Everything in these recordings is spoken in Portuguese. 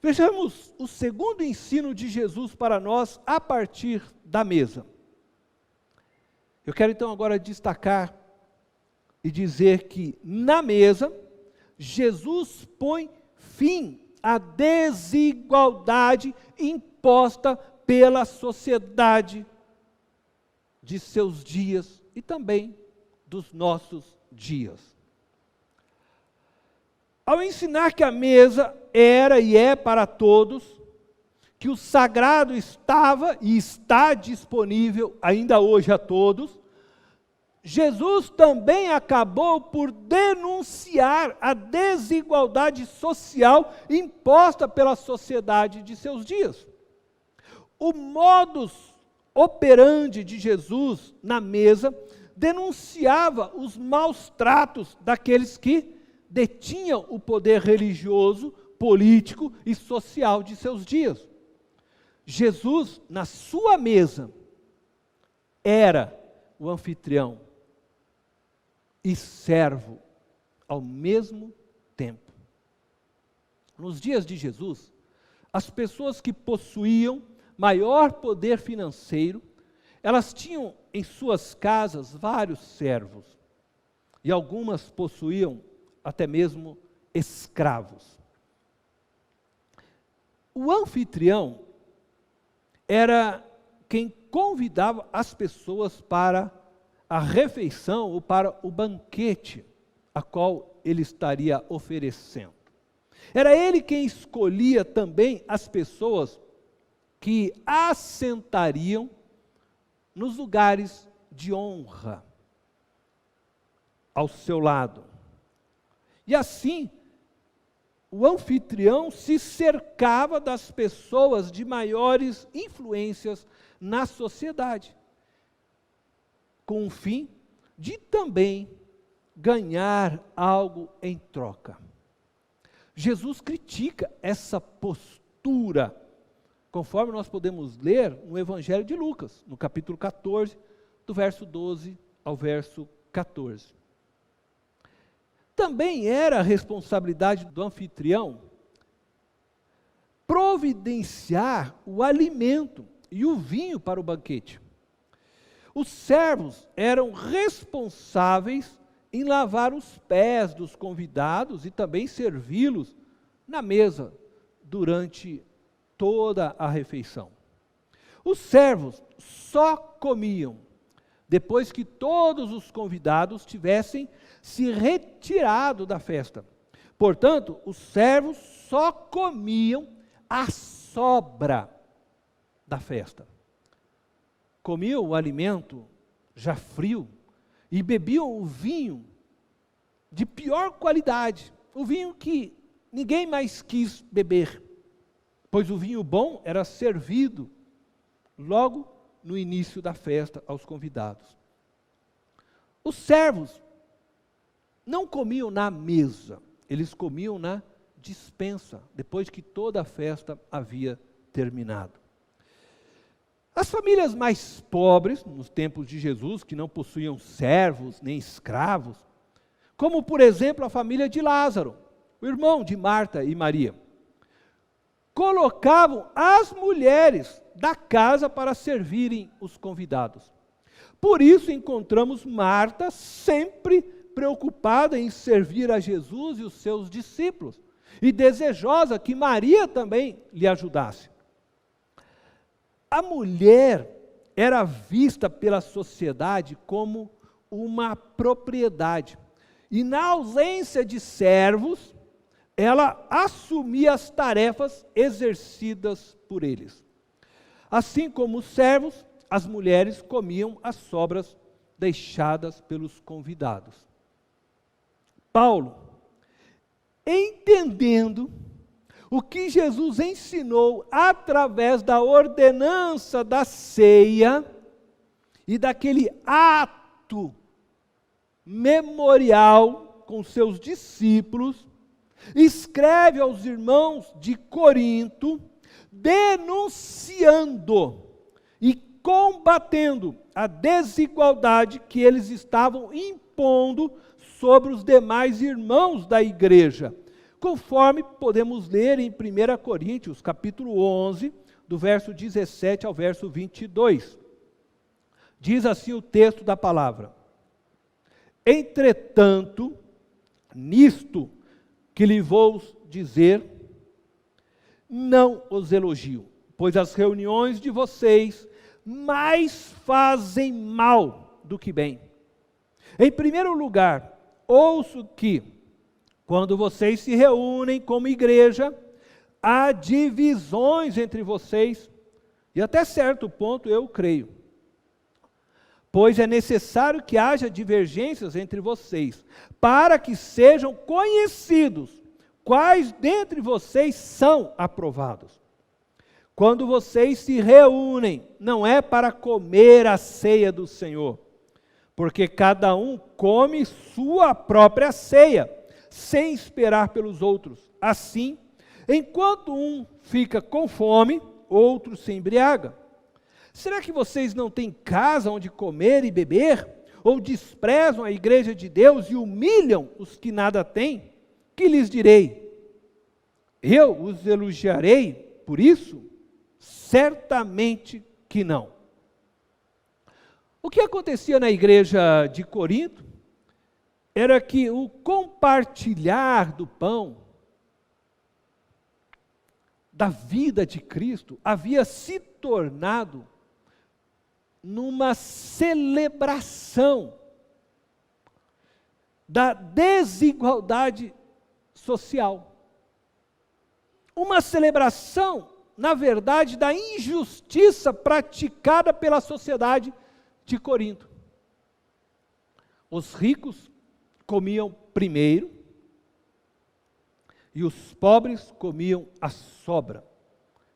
Vejamos o segundo ensino de Jesus para nós a partir da mesa. Eu quero então agora destacar e dizer que na mesa, Jesus põe fim à desigualdade imposta pela sociedade de seus dias e também dos nossos dias. Ao ensinar que a mesa era e é para todos, que o sagrado estava e está disponível ainda hoje a todos, Jesus também acabou por denunciar a desigualdade social imposta pela sociedade de seus dias. O modus operandi de Jesus na mesa denunciava os maus tratos daqueles que detinham o poder religioso, político e social de seus dias. Jesus, na sua mesa, era o anfitrião e servo ao mesmo tempo. Nos dias de Jesus, as pessoas que possuíam maior poder financeiro, elas tinham em suas casas vários servos, e algumas possuíam até mesmo escravos. O anfitrião era quem convidava as pessoas para a refeição ou para o banquete a qual ele estaria oferecendo. Era ele quem escolhia também as pessoas que assentariam nos lugares de honra ao seu lado. E assim, o anfitrião se cercava das pessoas de maiores influências na sociedade, com o fim de também ganhar algo em troca. Jesus critica essa postura, conforme nós podemos ler no Evangelho de Lucas, no capítulo 14, do verso 12 ao verso 14. Também era a responsabilidade do anfitrião providenciar o alimento e o vinho para o banquete. Os servos eram responsáveis em lavar os pés dos convidados e também servi-los na mesa durante toda a refeição. Os servos só comiam depois que todos os convidados tivessem se retirado da festa. Portanto, os servos só comiam a sobra da festa. Comiam o alimento já frio e bebiam o vinho de pior qualidade, o vinho que ninguém mais quis beber, pois o vinho bom era servido logo no início da festa aos convidados. Os servos não comiam na mesa, eles comiam na despensa, depois que toda a festa havia terminado. As famílias mais pobres, nos tempos de Jesus, que não possuíam servos nem escravos, como por exemplo a família de Lázaro, o irmão de Marta e Maria, colocavam as mulheres da casa para servirem os convidados. Por isso encontramos Marta sempre preocupada em servir a Jesus e os seus discípulos, e desejosa que Maria também lhe ajudasse. A mulher era vista pela sociedade como uma propriedade, e na ausência de servos, ela assumia as tarefas exercidas por eles. Assim como os servos, as mulheres comiam as sobras deixadas pelos convidados. Paulo, entendendo o que Jesus ensinou através da ordenança da ceia e daquele ato memorial com seus discípulos, escreve aos irmãos de Corinto, denunciando e combatendo a desigualdade que eles estavam impondo sobre os demais irmãos da igreja, conforme podemos ler em 1 Coríntios, capítulo 11, do verso 17 ao verso 22. Diz assim o texto da palavra: entretanto, nisto que lhe vou dizer, não os elogio, pois as reuniões de vocês mais fazem mal do que bem. Em primeiro lugar, ouço que, quando vocês se reúnem como igreja, há divisões entre vocês, e até certo ponto eu creio. Pois é necessário que haja divergências entre vocês, para que sejam conhecidos quais dentre vocês são aprovados. Quando vocês se reúnem, não é para comer a ceia do Senhor, porque cada um come sua própria ceia, sem esperar pelos outros. Assim, enquanto um fica com fome, outro se embriaga. Será que vocês não têm casa onde comer e beber? Ou desprezam a igreja de Deus e humilham os que nada têm? Que lhes direi? Eu os elogiarei por isso? Certamente que não. O que acontecia na igreja de Corinto era que o compartilhar do pão, da vida de Cristo, havia se tornado numa celebração da desigualdade social. Uma celebração, na verdade, da injustiça praticada pela sociedade de Corinto. Os ricos comiam primeiro e os pobres comiam a sobra,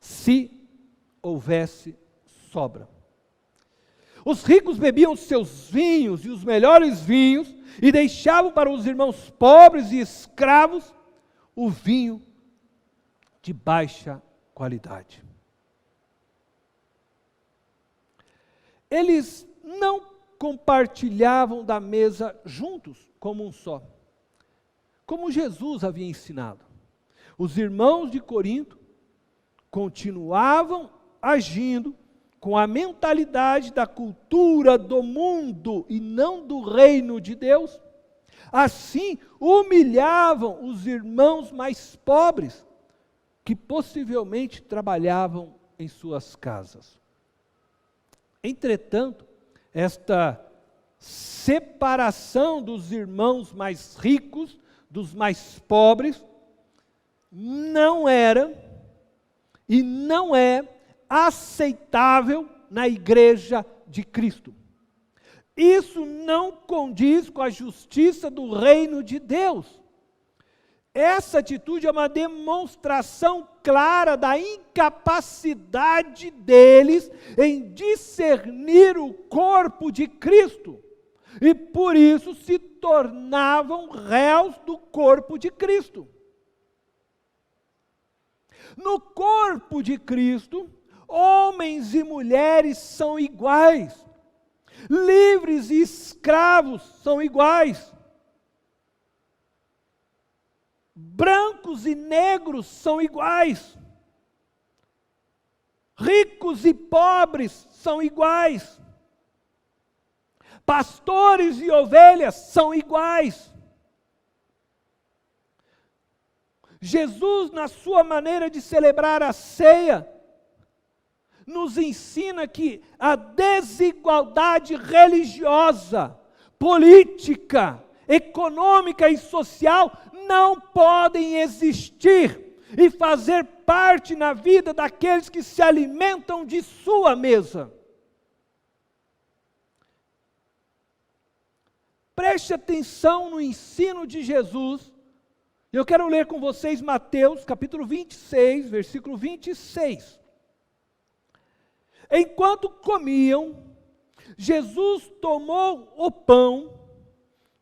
se houvesse sobra. Os ricos bebiam os seus vinhos e os melhores vinhos e deixavam para os irmãos pobres e escravos o vinho de baixa qualidade. Eles não compartilhavam da mesa juntos, como um só, como Jesus havia ensinado. Os irmãos de Corinto continuavam agindo com a mentalidade da cultura do mundo e não do reino de Deus. Assim, humilhavam os irmãos mais pobres, que possivelmente trabalhavam em suas casas. Entretanto, esta separação dos irmãos mais ricos dos mais pobres não era e não é aceitável na igreja de Cristo. Isso não condiz com a justiça do reino de Deus. Essa atitude é uma demonstração clara da incapacidade deles em discernir o corpo de Cristo. E por isso se tornavam réus do corpo de Cristo. No corpo de Cristo, homens e mulheres são iguais. Livres e escravos são iguais. Brancos e negros são iguais. Ricos e pobres são iguais. Pastores e ovelhas são iguais. Jesus, na sua maneira de celebrar a ceia, nos ensina que a desigualdade religiosa, política, econômica e social não podem existir e fazer parte na vida daqueles que se alimentam de sua mesa. Preste atenção no ensino de Jesus. Eu quero ler com vocês Mateus, capítulo 26, versículo 26. Enquanto comiam, Jesus tomou o pão,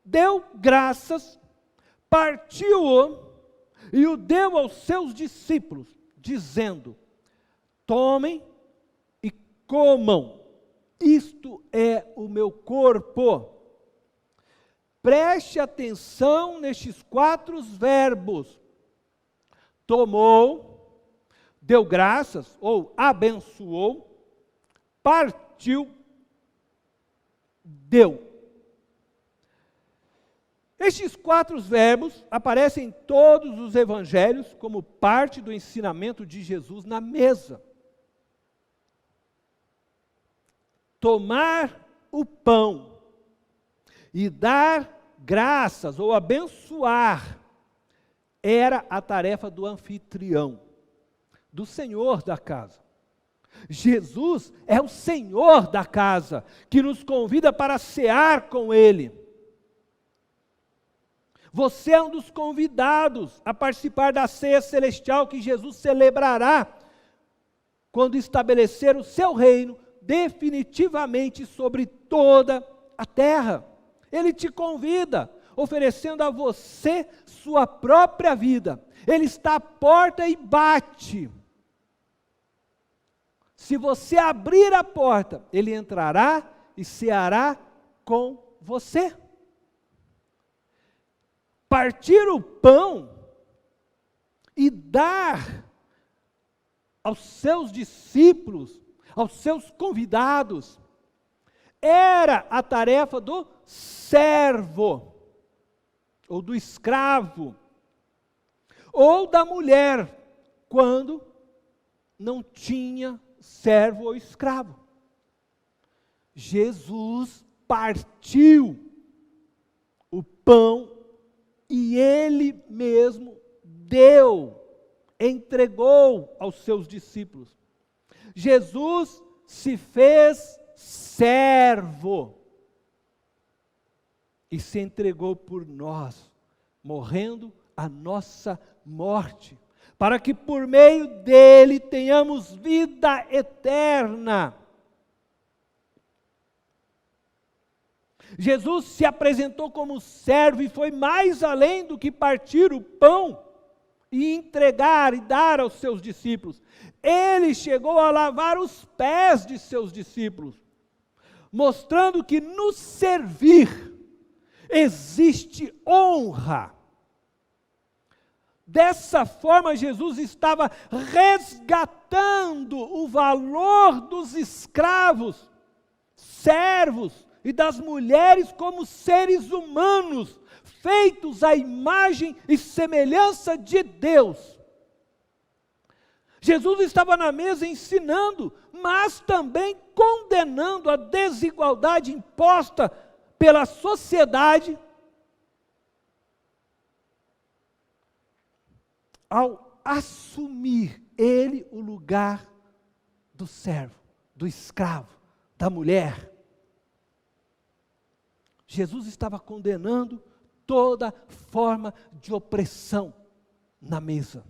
deu graças, partiu-o e o deu aos seus discípulos, dizendo: tomem e comam, isto é o meu corpo. Preste atenção nestes 4 verbos: tomou, deu graças, ou abençoou, partiu, deu. Estes 4 verbos aparecem em todos os evangelhos como parte do ensinamento de Jesus na mesa. Tomar o pão e dar graças ou abençoar era a tarefa do anfitrião, do senhor da casa. Jesus é o Senhor da casa, que nos convida para cear com Ele. Você é um dos convidados a participar da ceia celestial que Jesus celebrará quando estabelecer o seu reino definitivamente sobre toda a terra. Ele te convida, oferecendo a você sua própria vida. Ele está à porta e bate. Se você abrir a porta, Ele entrará e ceará com você. Partir o pão e dar aos seus discípulos, aos seus convidados, era a tarefa do servo, ou do escravo, ou da mulher, quando não tinha servo ou escravo. Jesus partiu o pão e Ele mesmo deu, entregou aos seus discípulos. Jesus se fez servo e se entregou por nós, morrendo a nossa morte, para que por meio dele tenhamos vida eterna. Jesus se apresentou como servo e foi mais além do que partir o pão e entregar e dar aos seus discípulos. Ele chegou a lavar os pés de seus discípulos, mostrando que no servir existe honra. Dessa forma, Jesus estava resgatando o valor dos escravos, servos e das mulheres como seres humanos, feitos à imagem e semelhança de Deus. Jesus estava na mesa ensinando, mas também condenando a desigualdade imposta pela sociedade, ao assumir ele o lugar do servo, do escravo, da mulher. Jesus estava condenando toda forma de opressão na mesa.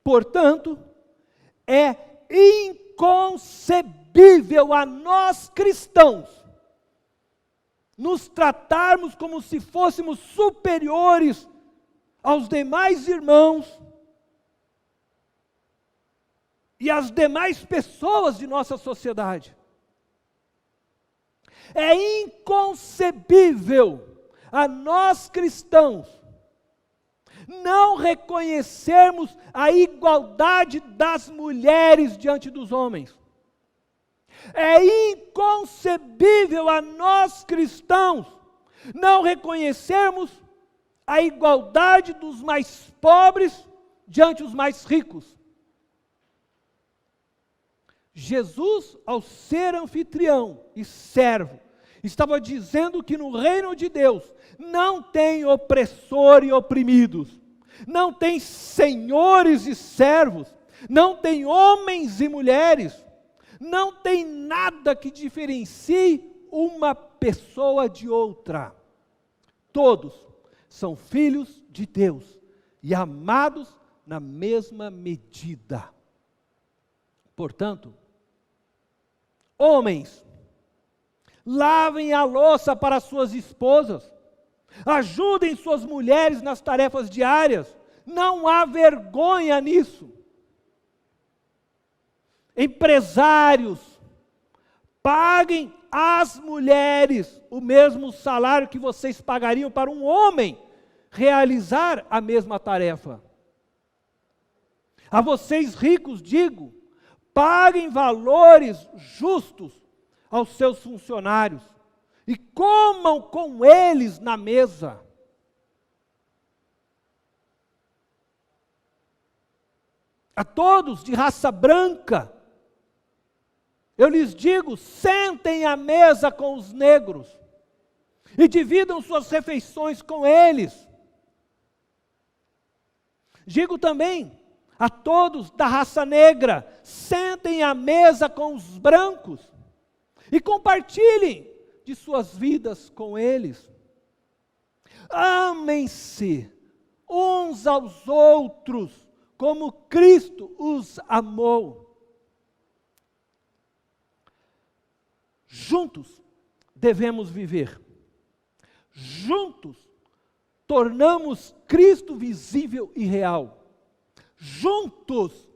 Portanto, é inconcebível a nós cristãos nos tratarmos como se fôssemos superiores aos demais irmãos e às demais pessoas de nossa sociedade. É inconcebível a nós cristãos não reconhecermos a igualdade das mulheres diante dos homens. É inconcebível a nós cristãos não reconhecermos a igualdade dos mais pobres diante dos mais ricos. Jesus, ao ser anfitrião e servo, estava dizendo que no reino de Deus não tem opressor e oprimidos, não tem senhores e servos, não tem homens e mulheres, não tem nada que diferencie uma pessoa de outra. Todos são filhos de Deus e amados na mesma medida. Portanto, homens, lavem a louça para suas esposas, ajudem suas mulheres nas tarefas diárias, não há vergonha nisso. Empresários, paguem às mulheres o mesmo salário que vocês pagariam para um homem realizar a mesma tarefa. A vocês ricos digo, paguem valores justos aos seus funcionários e comam com eles na mesa. A todos de raça branca, eu lhes digo, sentem à mesa com os negros e dividam suas refeições com eles. Digo também a todos da raça negra, sentem à mesa com os brancos e compartilhem de suas vidas com eles. Amem-se uns aos outros, como Cristo os amou. Juntos devemos viver. Juntos tornamos Cristo visível e real. Juntos,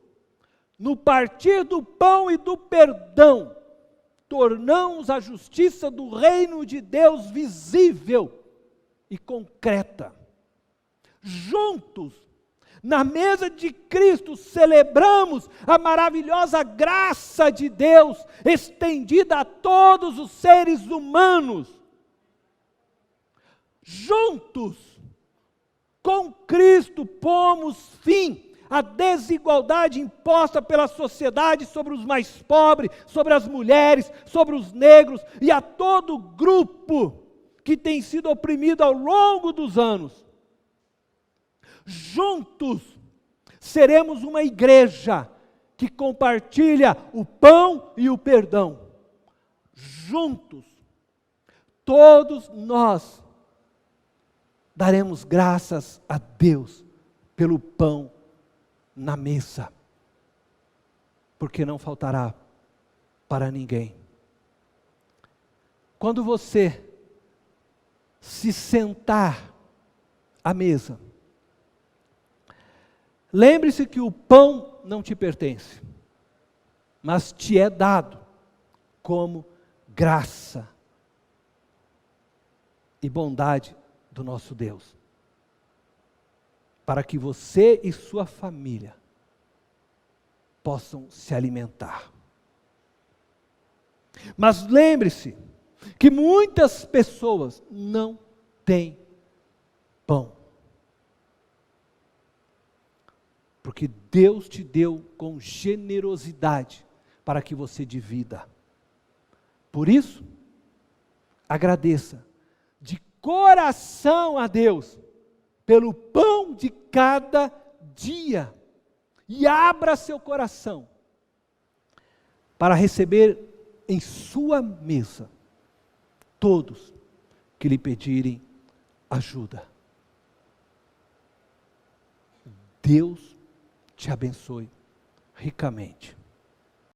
no partir do pão e do perdão, tornamos a justiça do reino de Deus visível e concreta. Juntos, na mesa de Cristo, celebramos a maravilhosa graça de Deus estendida a todos os seres humanos. Juntos, com Cristo, pomos fim à desigualdade imposta pela sociedade sobre os mais pobres, sobre as mulheres, sobre os negros e a todo grupo que tem sido oprimido ao longo dos anos. Juntos, seremos uma igreja que compartilha o pão e o perdão. Juntos, todos nós daremos graças a Deus pelo pão na mesa, porque não faltará para ninguém. Quando você se sentar à mesa, lembre-se que o pão não te pertence, mas te é dado como graça e bondade do nosso Deus, para que você e sua família possam se alimentar. Mas lembre-se que muitas pessoas não têm pão, porque Deus te deu com generosidade para que você divida. Por isso, agradeça de coração a Deus pelo pão de cada dia e abra seu coração para receber em sua mesa todos que lhe pedirem ajuda. Deus te abençoe ricamente.